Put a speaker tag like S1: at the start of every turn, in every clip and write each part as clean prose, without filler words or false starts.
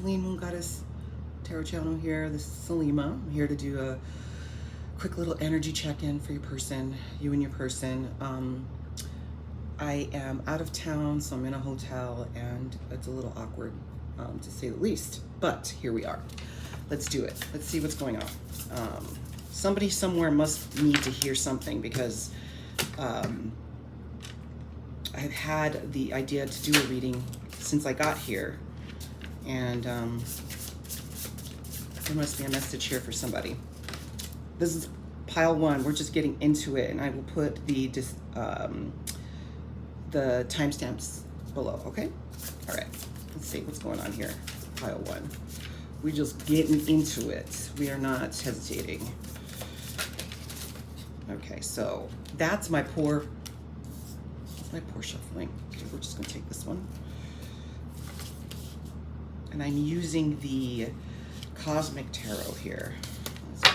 S1: Celine Moon Goddess Tarot Channel here. This is Salima. I'm here to do a quick little energy check-in for your person, you and your person. I am out of town, so I'm in a hotel, and it's a little awkward, to say the least. But here we are. Let's do it. Let's see what's going on. Somebody somewhere must need to hear something because I've had the idea to do a reading since I got here, and there must be a message here for somebody. This is pile one. We're just getting into it, and I will put the timestamps below. Okay. All right. Let's see what's going on here. Pile one. We're just getting into it. We are not hesitating. Okay, so that's my poor shuffling. Okay, we're just gonna take this one. And I'm using the Cosmic Tarot here. What's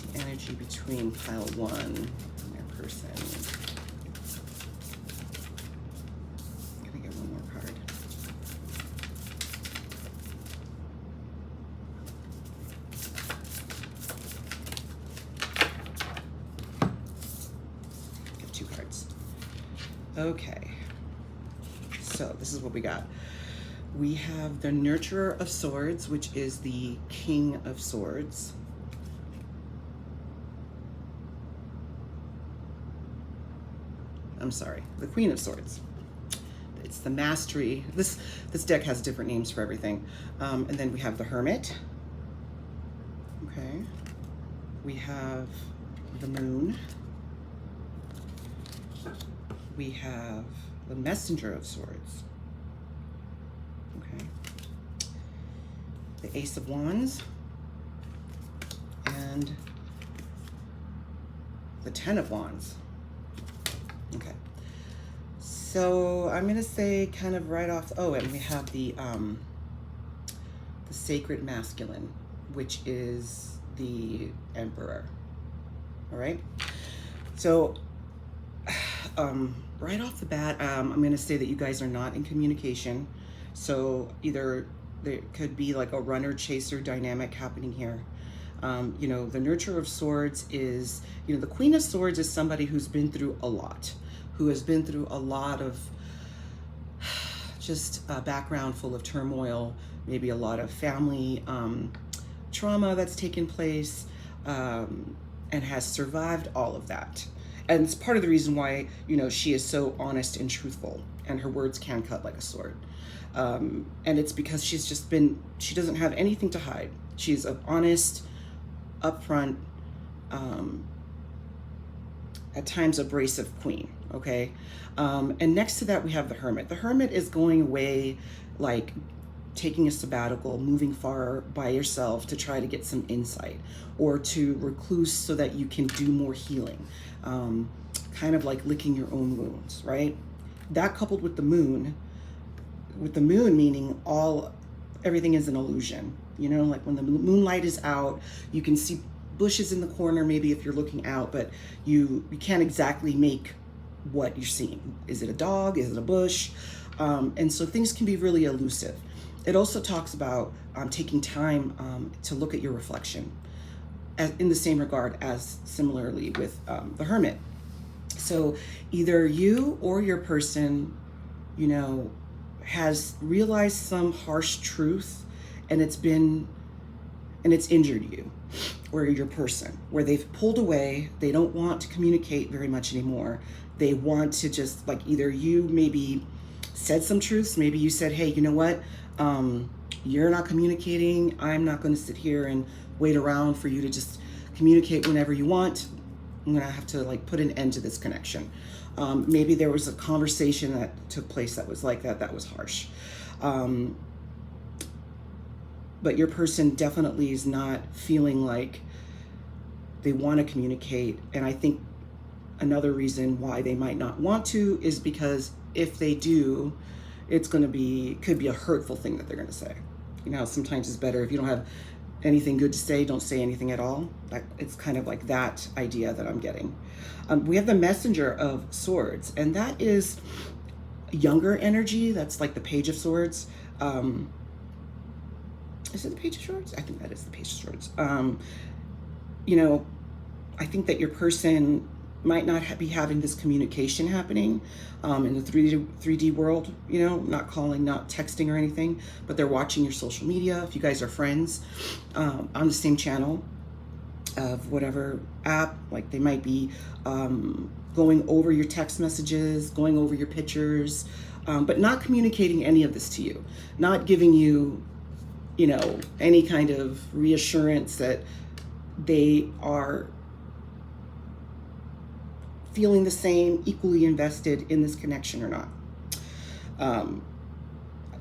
S1: the energy between pile one and their person? I'm gonna get one more card. Get two cards. Okay. So this is what we got. We have the Nurturer of Swords, which is the King of Swords. I'm sorry, the Queen of Swords. It's the Mastery. This deck has different names for everything. And then we have the Hermit. Okay. We have the Moon. We have the Messenger of Swords. Okay. The Ace of Wands. And the Ten of Wands. Okay. So I'm gonna say kind of right off, oh, and we have the Sacred Masculine, which is the Emperor. All right. So right off the bat, I'm going to say that you guys are not in communication. So either there could be like a runner-chaser dynamic happening here. You know, the Nurturer of Swords is, you know, the Queen of Swords is somebody who's been through a lot, who has been through a lot of just a background full of turmoil, maybe a lot of family trauma that's taken place, and has survived all of that. And it's part of the reason why, you know, she is so honest and truthful, and her words can cut like a sword. And it's because she's just been, she doesn't have anything to hide. She's an honest, upfront, at times abrasive queen, okay? And next to that, we have the Hermit. The Hermit is going away, like taking a sabbatical, moving far by yourself to try to get some insight, or to recluse so that you can do more healing. Kind of like licking your own wounds, right? That coupled with the moon meaning everything is an illusion. You know, like when the moonlight is out, you can see bushes in the corner, maybe if you're looking out, but you can't exactly make what you're seeing. Is it a dog? Is it a bush? And so things can be really elusive. It also talks about taking time to look at your reflection, in the same regard as similarly with the Hermit. So either you or your person, you know, has realized some harsh truth, and it's injured you, or your person, where they've pulled away. They don't want to communicate very much anymore. They want to just, like, either you maybe said some truths, maybe you said, hey, you know what, you're not communicating, I'm not going to sit here and wait around for you to just communicate whenever you want. I'm going to have to, like, put an end to this connection. Maybe there was a conversation that took place that was like that was harsh. But your person definitely is not feeling like they want to communicate. And I think another reason why they might not want to is because if they do, could be a hurtful thing that they're going to say. You know, sometimes it's better if you don't have anything good to say, don't say anything at all. It's kind of like that idea that I'm getting. We have the Messenger of Swords, and that is younger energy. That's like the Page of Swords. Is it the Page of Swords? I think that is the Page of Swords. You know, I think that your person might not be having this communication happening in the 3D world, you know, not calling, not texting or anything, but they're watching your social media. If you guys are friends on the same channel of whatever app, like they might be going over your text messages, going over your pictures, but not communicating any of this to you, not giving you, you know, any kind of reassurance that they are feeling the same, equally invested in this connection or not.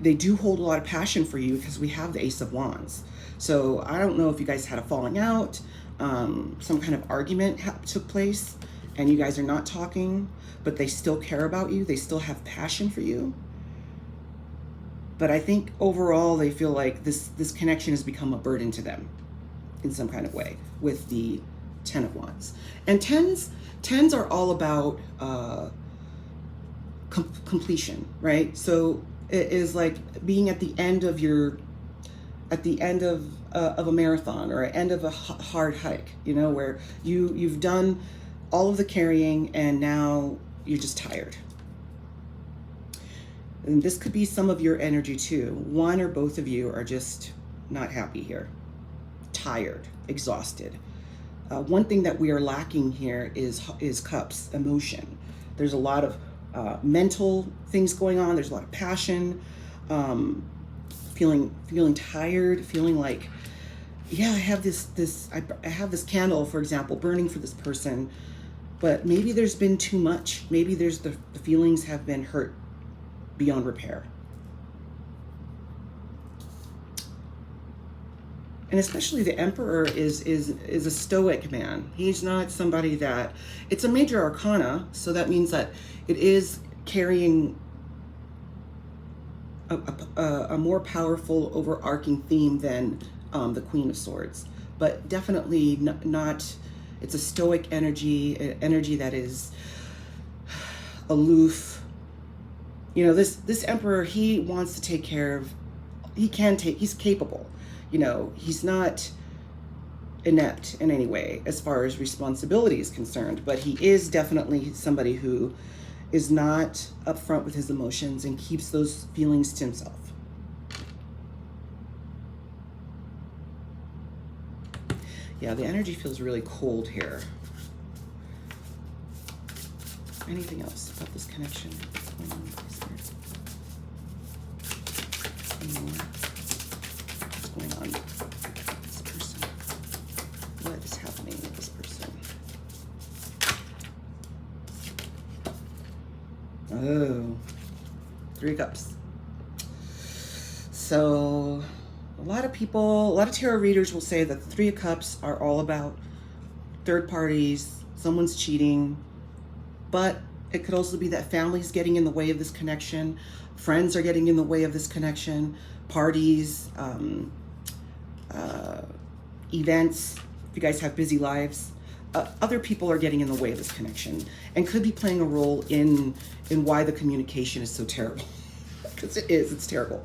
S1: They do hold a lot of passion for you because we have the Ace of Wands. So I don't know if you guys had a falling out, some kind of argument took place and you guys are not talking, but they still care about you. They still have passion for you. But I think overall they feel like this connection has become a burden to them in some kind of way with the Ten of Wands. And tens are all about completion, right? So it is like being at the end of a marathon or end of a hard hike, you know, where you've done all of the carrying and now you're just tired. And this could be some of your energy too. One or both of you are just not happy here, tired, exhausted. One thing that we are lacking here is cups, emotion. There's a lot of mental things going on. There's a lot of passion, feeling tired, feeling like, yeah, I have I have this candle, for example, burning for this person, but maybe there's been too much. Maybe there's the feelings have been hurt beyond repair. And especially the Emperor is a stoic man. He's not somebody that, it's a major arcana, so that means that it is carrying a more powerful overarching theme than the Queen of Swords. But definitely not, it's a stoic energy, an energy that is aloof. You know, this Emperor, he wants to take care of, he's capable. You know, he's not inept in any way as far as responsibility is concerned, but he is definitely somebody who is not upfront with his emotions and keeps those feelings to himself. Yeah, the energy feels really cold here. Anything else about this connection? What's going on with this going on with this person? What is happening with this person? Oh, 3 of Cups. So a lot of tarot readers will say that the 3 of Cups are all about third parties, someone's cheating, but it could also be that families getting in the way of this connection, friends are getting in the way of this connection, parties, events, if you guys have busy lives, other people are getting in the way of this connection and could be playing a role in why the communication is so terrible. Because it's terrible.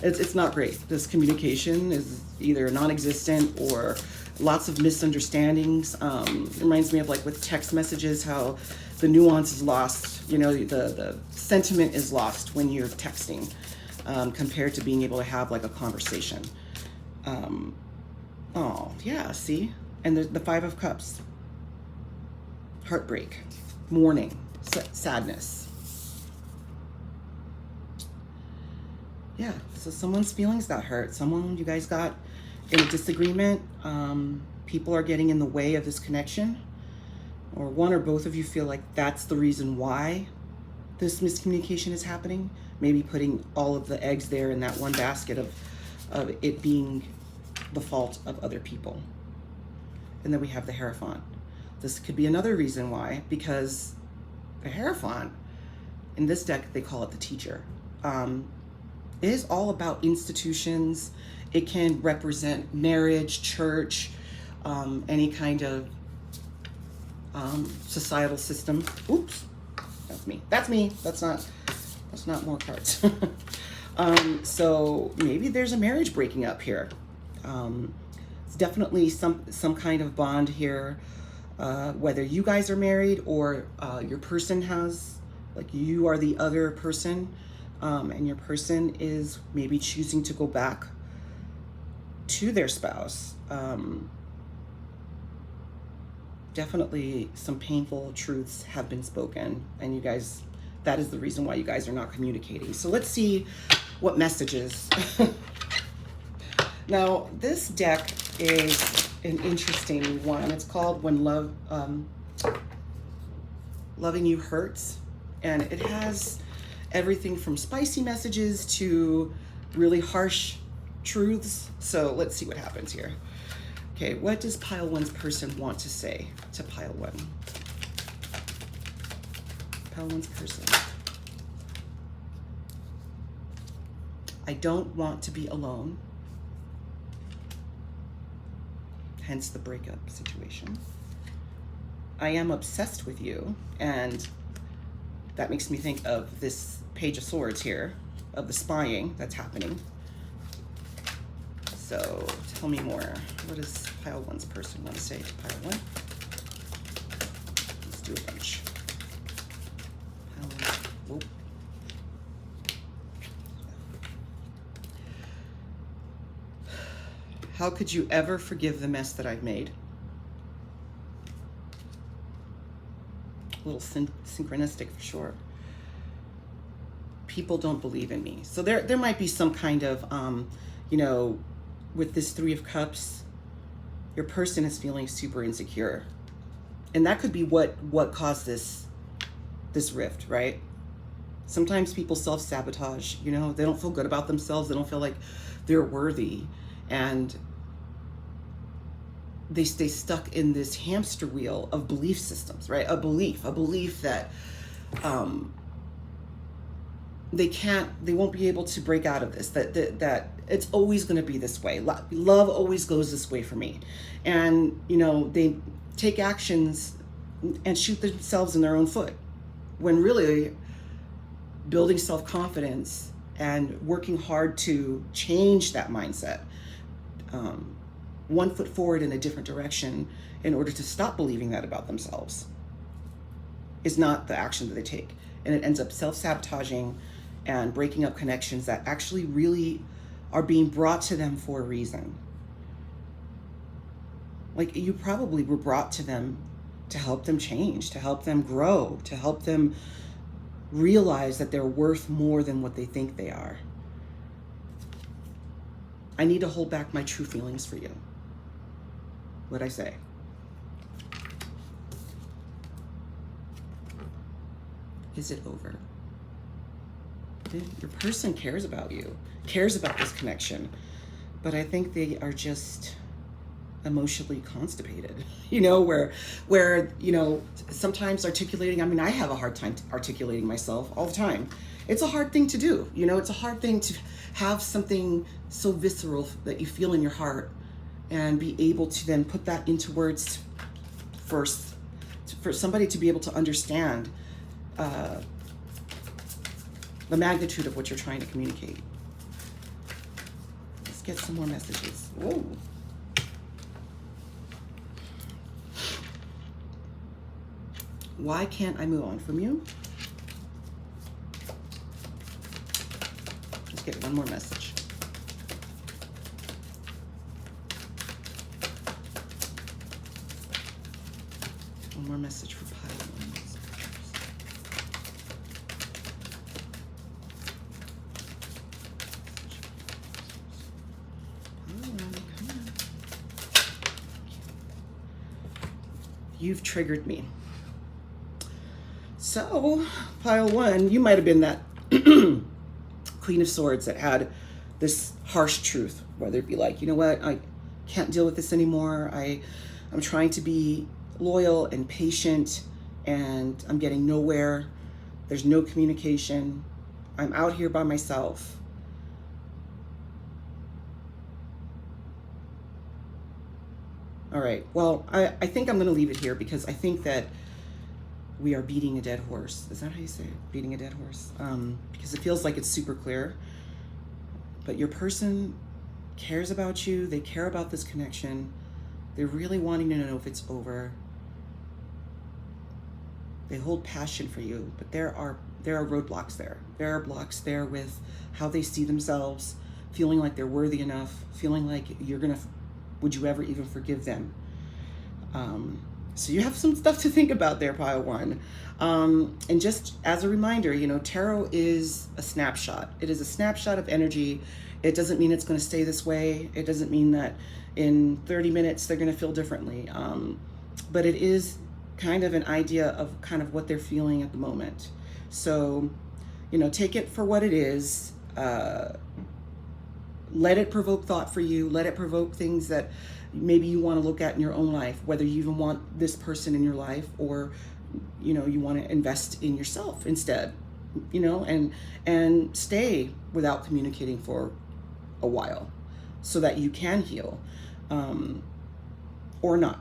S1: It's not great. This communication is either non-existent or lots of misunderstandings. It reminds me of like with text messages, how the nuance is lost. You know, the sentiment is lost when you're texting compared to being able to have like a conversation. Oh, yeah, see? And the 5 of Cups. Heartbreak, mourning, sadness. Yeah, so someone's feelings got hurt. You guys got in a disagreement. People are getting in the way of this connection. Or one or both of you feel like that's the reason why this miscommunication is happening. Maybe putting all of the eggs there in that one basket of it being the fault of other people. And then we have the Hierophant. This could be another reason why, because the Hierophant, in this deck, they call it the teacher. It is all about institutions. It can represent marriage, church, any kind of societal system. Oops, that's me. That's me. That's not That's not more cards. So maybe there's a marriage breaking up here. It's definitely some kind of bond here, whether you guys are married or your person has, like you are the other person, and your person is maybe choosing to go back to their spouse. Definitely some painful truths have been spoken, and you guys, that is the reason why you guys are not communicating. So let's see what messages. Now, this deck is an interesting one. It's called When Loving You Hurts. And it has everything from spicy messages to really harsh truths. So let's see what happens here. Okay, what does pile one's person want to say to pile one? Pile one's person. I don't want to be alone. Hence the breakup situation. I am obsessed with you. And that makes me think of this Page of Swords here, of the spying that's happening. So tell me more. What does pile one's person want to say to pile one? Let's do a bunch. Pile one. Whoa. How could you ever forgive the mess that I've made? A little synchronistic for sure. People don't believe in me. So there might be some kind of, you know, with this Three of Cups, your person is feeling super insecure. And that could be what caused this rift, right? Sometimes people self-sabotage, you know, they don't feel good about themselves. They don't feel like they're worthy. And they stay stuck in this hamster wheel of belief systems, right? A belief that they won't be able to break out of this, that it's always going to be this way. Love always goes this way for me. And, you know, they take actions and shoot themselves in their own foot, when really building self-confidence and working hard to change that mindset, one foot forward in a different direction in order to stop believing that about themselves, is not the action that they take. And it ends up self-sabotaging and breaking up connections that actually really are being brought to them for a reason. Like, you probably were brought to them to help them change, to help them grow, to help them realize that they're worth more than what they think they are. I need to hold back my true feelings for you. What'd I say? Is it over? Your person cares about you, cares about this connection, but I think they are just emotionally constipated, you know, where, you know, sometimes articulating, I mean, I have a hard time articulating myself all the time. It's a hard thing to do, you know, it's a hard thing to have something so visceral that you feel in your heart and be able to then put that into words first, for somebody to be able to understand the magnitude of what you're trying to communicate. Let's get some more messages. Whoa. Why can't I move on from you? Let's get one more message. One more message for pile one. You've triggered me. So, pile one, you might have been that Queen of Swords that had this harsh truth, whether it be like, you know what, I can't deal with this anymore. I'm trying to be loyal and patient, and I'm getting nowhere. There's no communication. I'm out here by myself. All right, well, I think I'm going to leave it here, because I think that we are beating a dead horse. Is that how you say it? Beating a dead horse? Because it feels like it's super clear. But your person cares about you. They care about this connection. They're really wanting to know if it's over. They hold passion for you, but there are roadblocks there. There are blocks there with how they see themselves, feeling like they're worthy enough, feeling like would you ever even forgive them? So you have some stuff to think about there, pile one. And just as a reminder, tarot is a snapshot. It is a snapshot of energy. It doesn't mean it's going to stay this way. It doesn't mean that in 30 minutes they're going to feel differently. But it is kind of an idea of kind of what they're feeling at the moment. So, take it for what it is. Let it provoke thought for you. Let it provoke things that maybe you want to look at in your own life, whether you even want this person in your life or, you want to invest in yourself instead, and stay without communicating for a while so that you can heal, or not.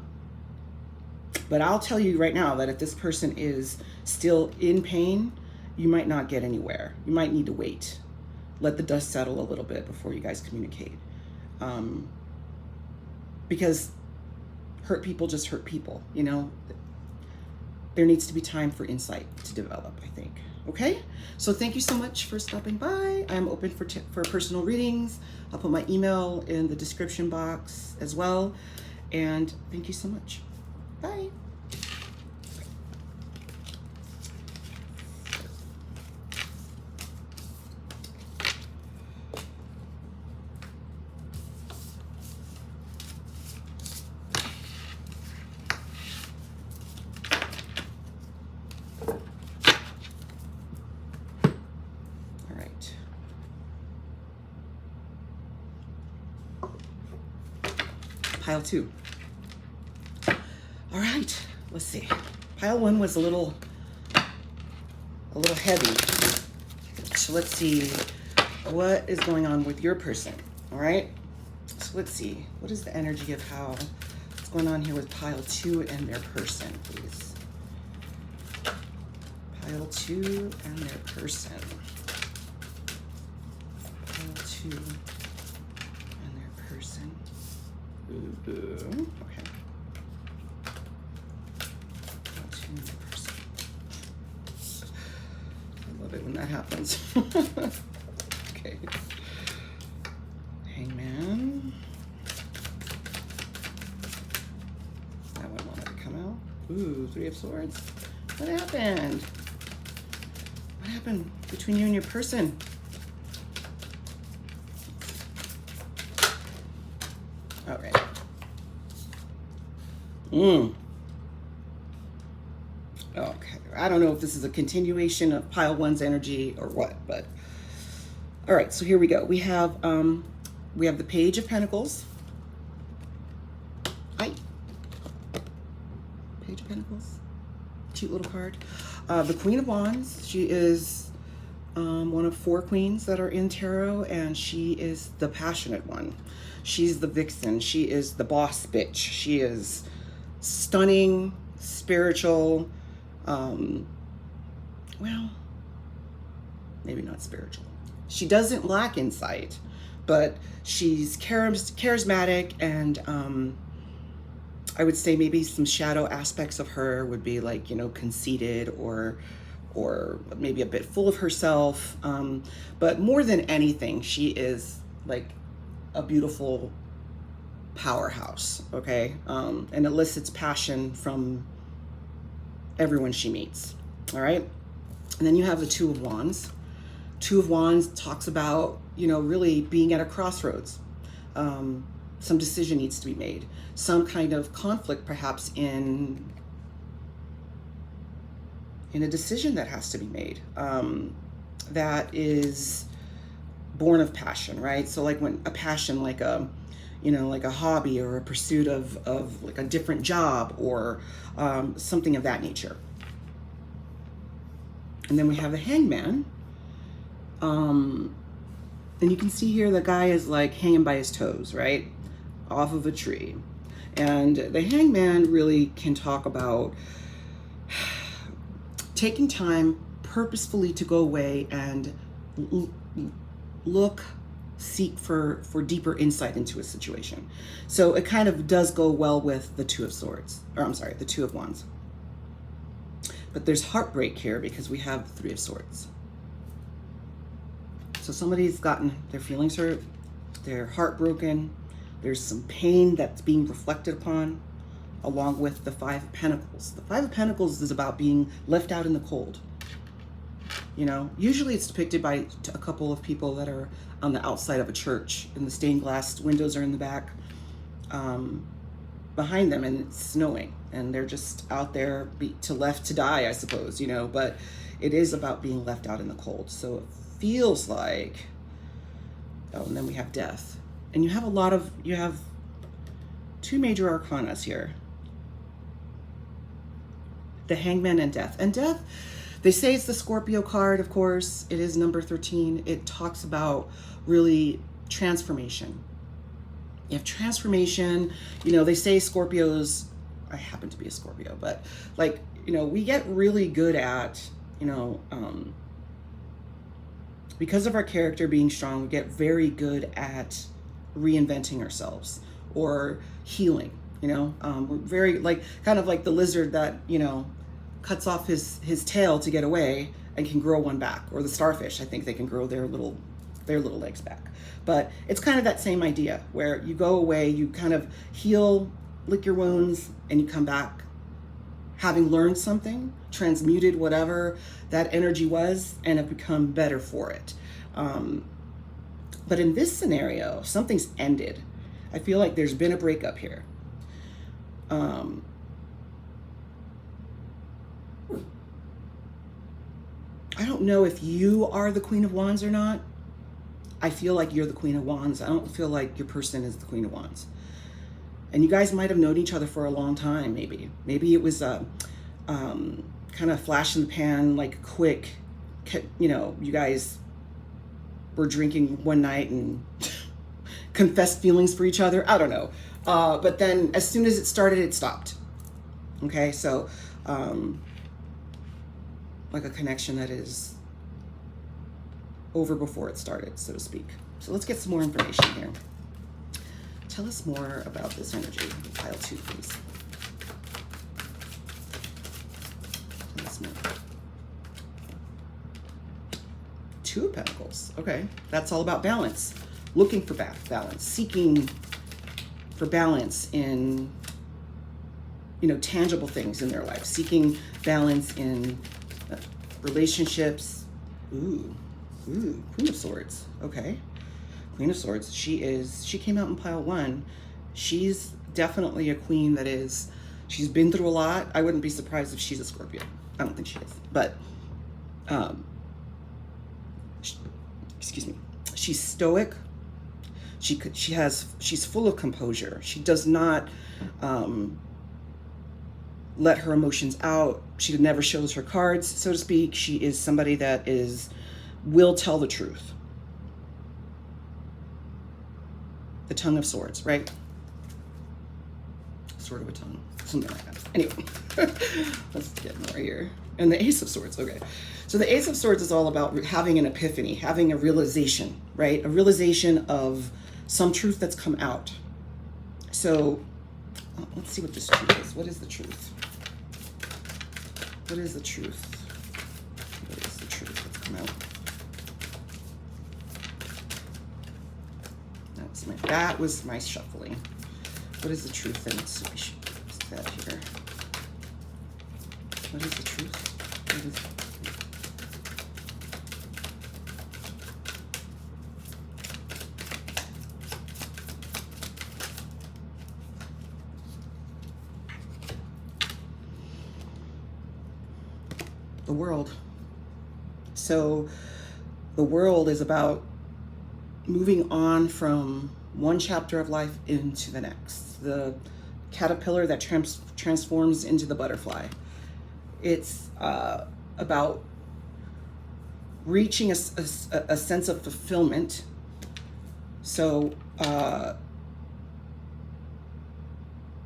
S1: But I'll tell you right now that if this person is still in pain, you might not get anywhere. You might need to wait. Let the dust settle a little bit before you guys communicate. Because hurt people just hurt people, There needs to be time for insight to develop, I think. Okay? So thank you so much for stopping by. I'm open for personal readings. I'll put my email in the description box as well. And thank you so much. Bye. Pile 2. All right, let's see. Pile 1 was a little heavy. So let's see what is going on with your person. All right. So let's see. What is the energy of what's going on here with pile 2 and their person, please? Pile 2 and their person. Pile 2 and their person. Okay. I love it when that happens. Okay. Hangman. That one wanted to come out. Ooh, 3 of Swords. What happened? What happened between you and your person? All right. Okay. I don't know if this is a continuation of pile 1's energy or what, but all right. So here we go. We have the Page of Pentacles. Page of Pentacles. Cute little card. The Queen of Wands. She is one of 4 queens that are in tarot, and she is the passionate one. She's the vixen. She is the boss bitch. She is stunning, spiritual. Well, maybe not spiritual. She doesn't lack insight, but she's charismatic, and I would say maybe some shadow aspects of her would be like, conceited or maybe a bit full of herself. But more than anything, she is like a beautiful powerhouse, okay? And elicits passion from everyone she meets, all right? And then you have the Two of Wands. Two of Wands talks about, really being at a crossroads. Some decision needs to be made. Some kind of conflict, perhaps, in a decision that has to be made. That is born of passion, right? So like when a passion, like a hobby or a pursuit of like a different job or something of that nature. And then we have the Hangman. And you can see here the guy is like hanging by his toes, right? Off of a tree. And the Hangman really can talk about taking time purposefully to go away and look, seek for deeper insight into a situation. So it kind of does go well with the Two of Swords, or I'm sorry, the Two of Wands. But there's heartbreak here because we have Three of Swords. So somebody's gotten their feelings hurt, they're heartbroken, there's some pain that's being reflected upon, along with the Five of Pentacles. The Five of Pentacles is about being left out in the cold. You know, usually it's depicted by a couple of people that are on the outside of a church, and the stained glass windows are in the back behind them, and it's snowing, and they're just out there left to die, I suppose, you know, but it is about being left out in the cold. So it feels like, oh, and then we have death. And you have two major arcanas here. The Hangman and death. And death, they say it's the Scorpio card, of course. It is number 13. It talks about really transformation. You have transformation. You know, they say Scorpios, I happen to be a Scorpio, but like, you know, we get really good at, you know, because of our character being strong, we get very good at reinventing ourselves or healing, you know. We're very like, kind of like the lizard that, you know, cuts off his tail to get away and can grow one back, or the starfish, I think they can grow their little legs back. But it's kind of that same idea where you go away, you kind of heal, lick your wounds, and you come back having learned something, transmuted whatever that energy was, and have become better for it. But in this scenario, something's ended. I feel like there's been a breakup here. I don't know if you are the Queen of Wands or not. I feel like you're the Queen of Wands. I don't feel like your person is the Queen of Wands. And you guys might have known each other for a long time, maybe. Maybe it was a kind of flash in the pan, like quick, you know, you guys were drinking one night and confessed feelings for each other. I don't know. But then as soon as it started, it stopped. Okay, so like a connection that is over before it started, so to speak. So let's get some more information here. Tell us more about this energy. Pile 2, please. Tell us more. Two of Pentacles. Okay, that's all about balance. Looking for balance, seeking for balance in, you know, tangible things in their life, seeking balance in relationships. Ooh, Queen of Swords. Okay, Queen of Swords. She came out in pile 1. She's definitely a queen that is, she's been through a lot. I wouldn't be surprised if she's a Scorpio. I don't think she is, but excuse me. She's stoic. She's full of composure. She does not let her emotions out. She never shows her cards, so to speak. She is somebody that will tell the truth. The Tongue of Swords, right? Sword of a tongue, something like that. Anyway, let's get more here. And the Ace of Swords, okay. So the Ace of Swords is all about having an epiphany, having a realization, right? A realization of some truth that's come out. So let's see what this truth is. What is the truth? What is the truth? What is the truth that's come out? That was my shuffling. What is the truth then? So we should put that here. What is the truth? What is the world? So the world is about moving on from one chapter of life into the next. The caterpillar that transforms into the butterfly. It's about reaching a sense of fulfillment. So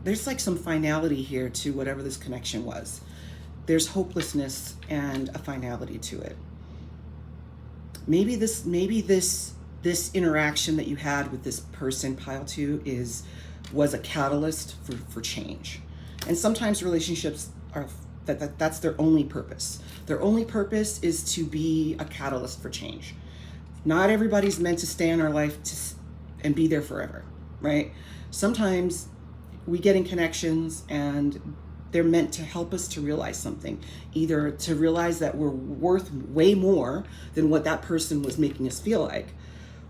S1: there's like some finality here to whatever this connection was. there's hopelessness and a finality to it. Maybe this interaction that you had with this person, pile 2, was a catalyst for change. And sometimes relationships are that's their only purpose. Their only purpose is to be a catalyst for change. Not everybody's meant to stay in our life and be there forever, right? Sometimes we get in connections and they're meant to help us to realize something, either to realize that we're worth way more than what that person was making us feel like,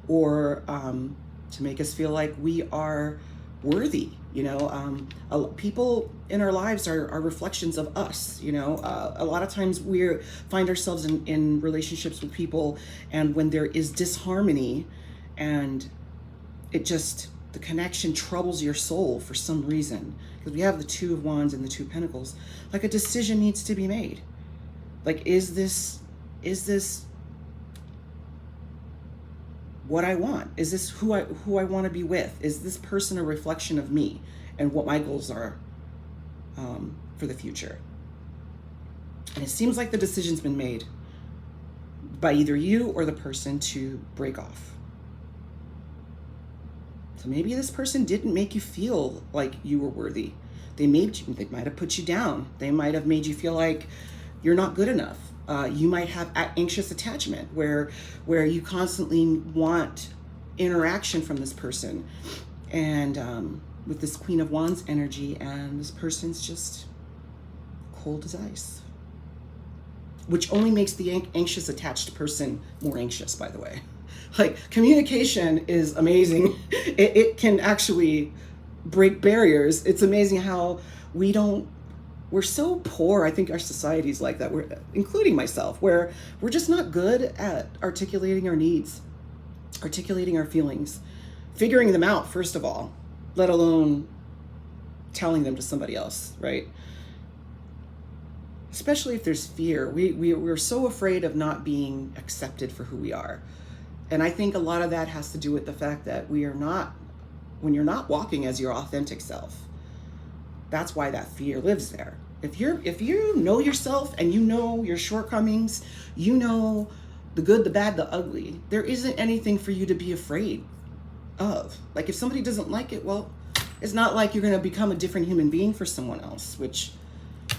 S1: or to make us feel like we are worthy. People in our lives are reflections of us. A lot of times we find ourselves in relationships with people, and when there is disharmony and the connection troubles your soul for some reason, because we have the 2 of Wands and the 2 of Pentacles, like a decision needs to be made. Like, is this what I want? Is this who I want to be with? Is this person a reflection of me and what my goals are for the future? And it seems like the decision's been made by either you or the person to break off. So maybe this person didn't make you feel like you were worthy. They might have put you down. They might have made you feel like you're not good enough. You might have anxious attachment where you constantly want interaction from this person. And with this Queen of Wands energy, and this person's just cold as ice. Which only makes the anxious attached person more anxious, by the way. Like, communication is amazing. It can actually break barriers. It's amazing how we're so poor. I think our society's like that. Including myself, where we're just not good at articulating our needs, articulating our feelings, figuring them out, first of all, let alone telling them to somebody else, right? Especially if there's fear. We're so afraid of not being accepted for who we are. And I think a lot of that has to do with the fact that when you're not walking as your authentic self, that's why that fear lives there. If you know yourself and you know your shortcomings, you know the good, the bad, the ugly, there isn't anything for you to be afraid of. Like, if somebody doesn't like it, well, it's not like you're going to become a different human being for someone else, which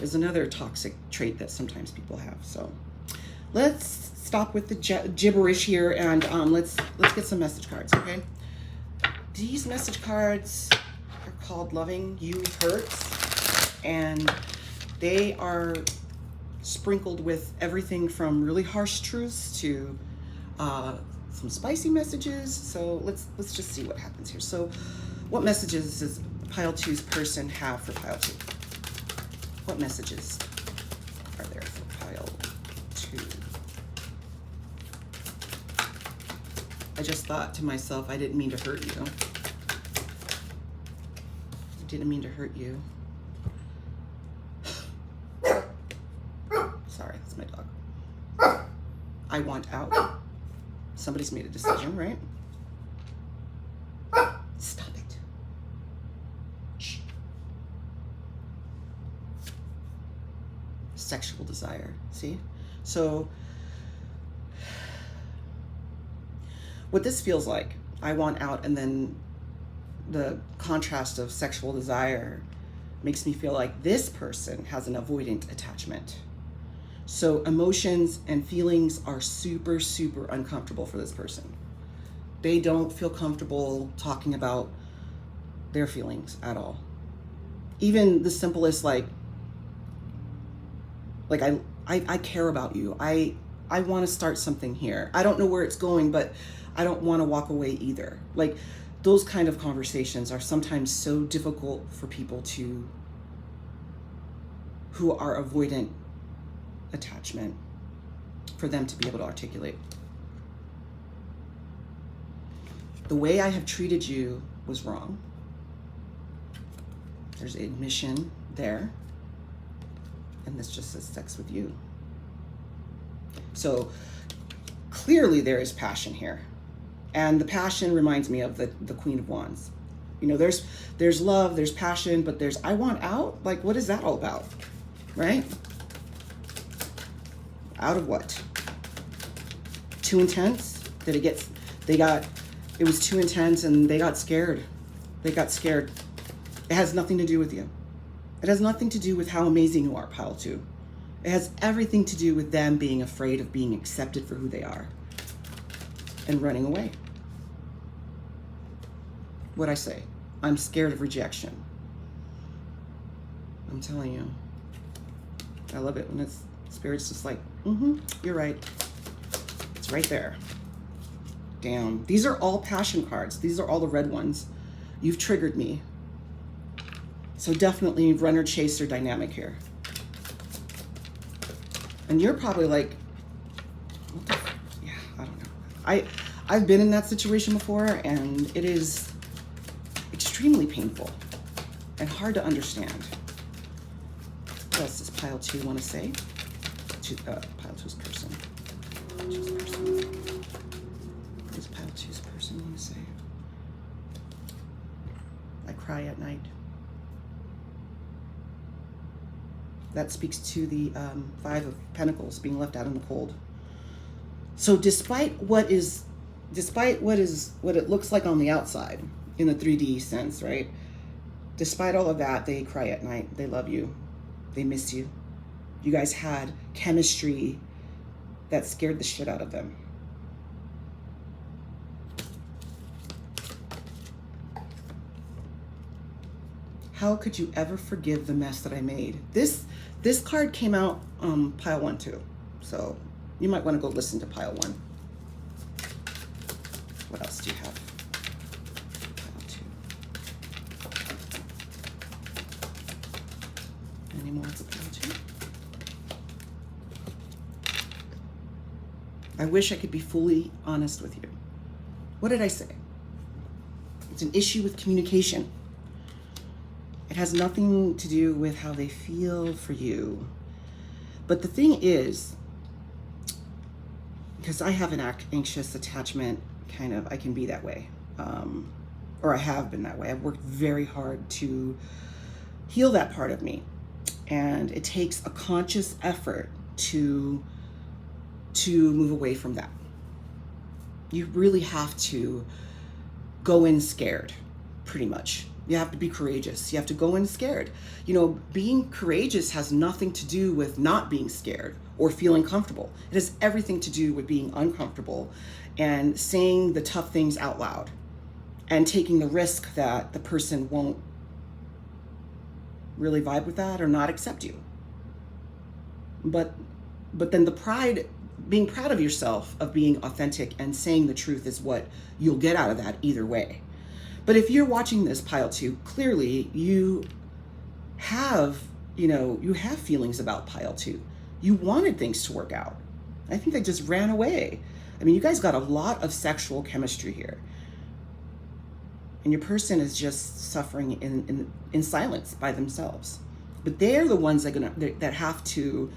S1: is another toxic trait that sometimes people have. So let's stop with the gibberish here, and let's get some message cards, okay? These message cards are called Loving You Hurts, and they are sprinkled with everything from really harsh truths to some spicy messages. So let's just see what happens here. So what messages does pile 2's person have for pile 2? What messages are there for pile 2? I just thought to myself, I didn't mean to hurt you. I didn't mean to hurt you. Sorry, that's my dog. I want out. Somebody's made a decision, right? Stop it. Shh. Sexual desire, see? So what this feels like, I want out, and then the contrast of sexual desire makes me feel like this person has an avoidant attachment. So emotions and feelings are super, super uncomfortable for this person. They don't feel comfortable talking about their feelings at all. Even the simplest, like I care about you. I want to start something here. I don't know where it's going, but I don't want to walk away either. Like, those kind of conversations are sometimes so difficult for people who are avoidant attachment, for them to be able to articulate. The way I have treated you was wrong. There's admission there. And this just says sex with you. So clearly there is passion here. And the passion reminds me of the Queen of Wands. You know, there's love, there's passion, but there's I want out. Like, what is that all about? Right? Out of what? Too intense? Did it get, it was too intense and they got scared. They got scared. It has nothing to do with you. It has nothing to do with how amazing you are, pile 2. It has everything to do with them being afraid of being accepted for who they are and running away. What'd I say? I'm scared of rejection. I'm telling you. I love it when it's Spirit's just like, you're right. It's right there. Down. These are all passion cards. These are all the red ones. You've triggered me. So definitely runner chaser dynamic here. And you're probably like, what the yeah, I don't know. I've been in that situation before, and it is extremely painful and hard to understand. What else does pile 2 want to say? Pile 2's person. Pile 2's person. What does pile 2's person want to say? I cry at night. That speaks to the 5 of Pentacles, being left out in the cold. So despite what it looks like on the outside, in the 3D sense, right? Despite all of that, they cry at night. They love you. They miss you. You guys had chemistry that scared the shit out of them. How could you ever forgive the mess that I made? This card came out pile 1 too. So you might want to go listen to pile 1. What else do you have? Pile 2. Any more for pile 2? I wish I could be fully honest with you. What did I say? It's an issue with communication. It has nothing to do with how they feel for you. But the thing is, because I have an anxious attachment, kind of, I can be that way. Or I have been that way. I've worked very hard to heal that part of me. And it takes a conscious effort to move away from that. You really have to go in scared, pretty much. You have to be courageous. You have to go in scared. You know, being courageous has nothing to do with not being scared or feeling comfortable. It has everything to do with being uncomfortable and saying the tough things out loud and taking the risk that the person won't really vibe with that or not accept you. But then the pride, being proud of yourself, of being authentic and saying the truth is what you'll get out of that either way. But if you're watching this, pile 2, clearly you have feelings about pile 2. You wanted things to work out. I think they just ran away. I mean, you guys got a lot of sexual chemistry here. And your person is just suffering in silence by themselves. But they're the ones that have to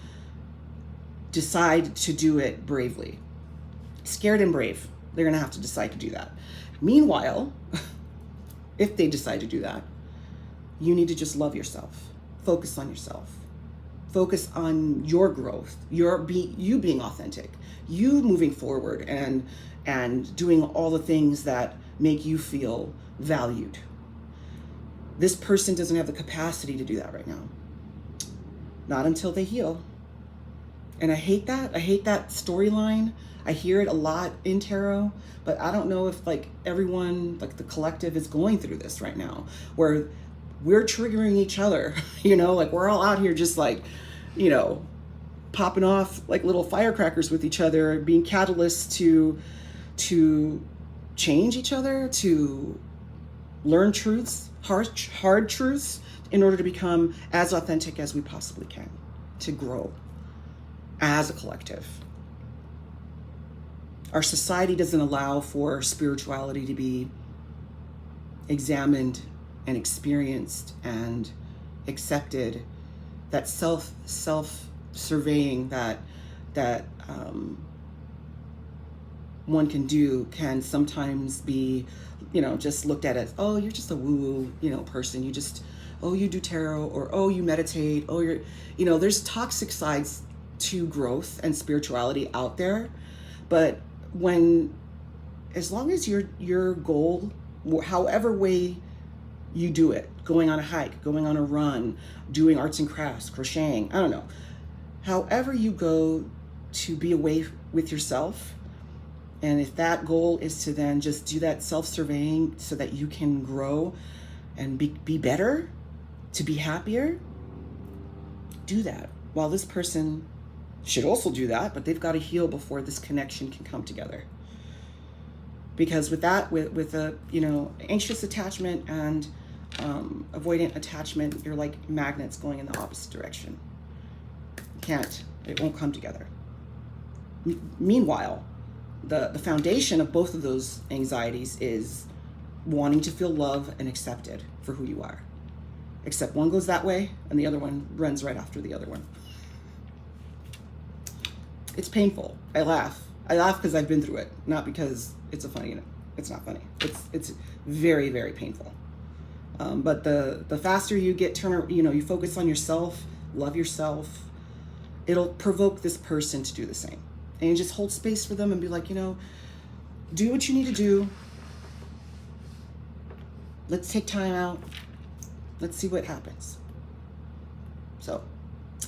S1: decide to do it bravely. Scared and brave. They're going to have to decide to do that. Meanwhile, if they decide to do that, you need to just love yourself. Focus on yourself. Focus on your growth, you being authentic, you moving forward and doing all the things that make you feel valued. This person doesn't have the capacity to do that right now. Not until they heal. And I hate that. I hate that storyline. I hear it a lot in tarot, but I don't know if like everyone, like the collective is going through this right now, where we're triggering each other, like we're all out here just like, popping off like little firecrackers with each other, being catalysts to change each other, to learn truths, hard truths, in order to become as authentic as we possibly can, to grow as a collective. Our society doesn't allow for spirituality to be examined and experienced and accepted. That self-surveying that one can do can sometimes be, just looked at as, oh, you're just a woo-woo, person. You do tarot, or, oh, you meditate, oh, there's toxic sides to growth and spirituality out there. But as long as your goal, however way you do it, going on a hike, going on a run, doing arts and crafts, crocheting, I don't know, however you go to be away with yourself, and if that goal is to then just do that self-surveying so that you can grow and be better, to be happier, do that. While this person should also do that, but they've got to heal before this connection can come together. Because with that, with a, you know, anxious attachment and avoidant attachment, you're like magnets going in the opposite direction. It won't come together. Meanwhile, the foundation of both of those anxieties is wanting to feel loved and accepted for who you are. Except one goes that way and the other one runs right after the other one. It's painful. I laugh because I've been through it, not because it's it's not funny. It's very, very painful. But the faster you you focus on yourself, love yourself, it'll provoke this person to do the same. And you just hold space for them and be like, you know, do what you need to do. Let's take time out. Let's see what happens. So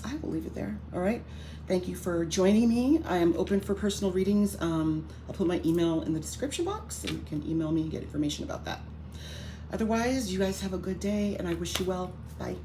S1: I will leave it there. All right. Thank you for joining me. I am open for personal readings. I'll put my email in the description box so you can email me and get information about that. Otherwise, you guys have a good day and I wish you well. Bye.